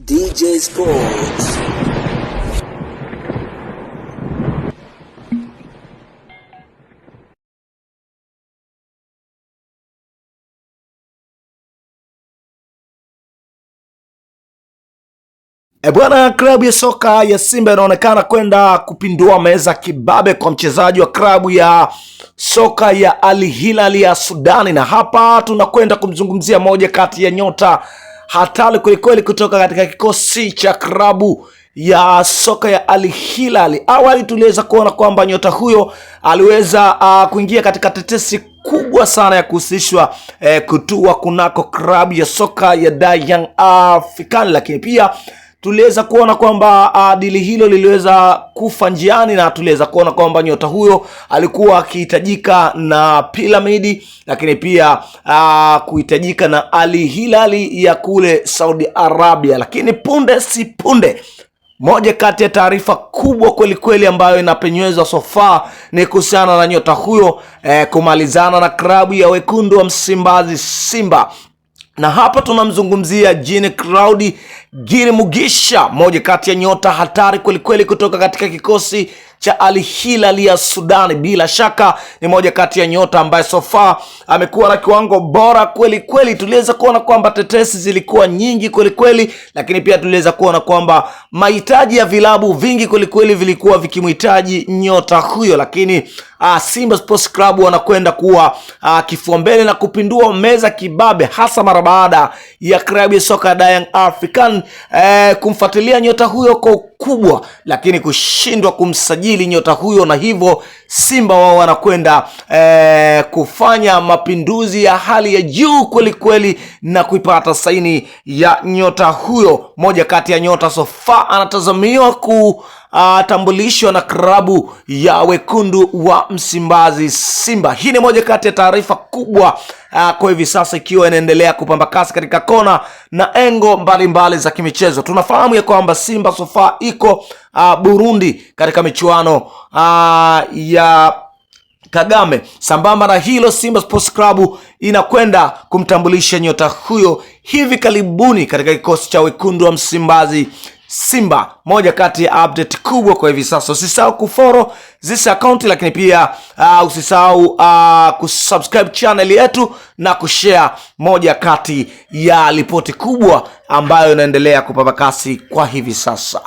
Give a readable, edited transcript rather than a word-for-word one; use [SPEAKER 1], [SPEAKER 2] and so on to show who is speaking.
[SPEAKER 1] DJ Sports. Bwana, klabu ya soka ya Simba inaonekana kwenda kupindua meza kibabe kwa mchezaji wa klabu ya soka ya Al Hilal ya Sudani, na hapa tunakwenda kumzungumzia moja kati ya nyota hatari kwelikweli kutoka katika kikosi cha klabu ya soka ya Al Hilal. Awali tuliweza kuona kwamba nyota huyo aliweza kuingia katika tetesi kubwa sana ya kuhusishwa kutua kunako klabu ya soka ya Young Africans, lakini pia tuliweza kuona kwamba dili hilo liliweza kufa njiani, na tuliweza kuona kwamba nyota huyo alikuwa akihitajika na Piramidi, lakini pia kuhitajika na Al Hilal ya kule Saudi Arabia. Lakini punde si punde, moja kati ya taarifa kubwa kweli kweli ambayo inapenyezwa so far ni kuhusiana na nyota huyo kumalizana na klabu ya wekundu wa Msimbazi Simba. Na hapa tunamzungumzia Jean Claude Giri Mugisha, moja kati ya nyota hatari kweli kutoka katika kikosi cha Al Hilal ya Sudani. Bila shaka ni moja kati ya nyota ambaye so far amekuwa na kiwango bora kweli. Tuliweza kuona kwamba tetesi zilikuwa nyingi kweli, lakini pia tuliweza kuona kwamba mahitaji ya vilabu vingi kweli vilikuwa vikimhitaji nyota huyo, lakini Simba Sports Club wanakwenda kuwa kifua mbele na kupindua meza kibabe, hasa mara baada ya klabu ya soka ya Young Africans kumfuatilia nyota huyo kwa kubwa, lakini kushindwa kumsajili nyota huyo, na hivyo Simba wao wanakwenda kufanya mapinduzi ya hali ya juu kweli na kuipata saini ya nyota huyo. Moja kati ya nyota sofa anatazamiwa kutambulishwa na klabu ya wekundu wa Msimbazi Simba. Hii ni moja kati ya taarifa kubwa kwa hivi sasa, ikiwa inaendelea kupamba kasi katika kona na engo mbalimbali za kimichezo. Tunafahamu ya kwamba Simba sofa iko Burundi katika michuano ya Kagame. Sambamba na hilo, Simba Sports Club inakwenda kumtambulisha nyota huyo hivi karibuni katika kikosi cha wekundu wa Msimbazi Simba. Moja kati ya update kubwa kwa hivi sasa. Usisahau kufollow this account, lakini pia usisahau kusubscribe channel yetu na kushare, moja kati ya ripoti kubwa ambayo inaendelea kupamba kasi kwa hivi sasa.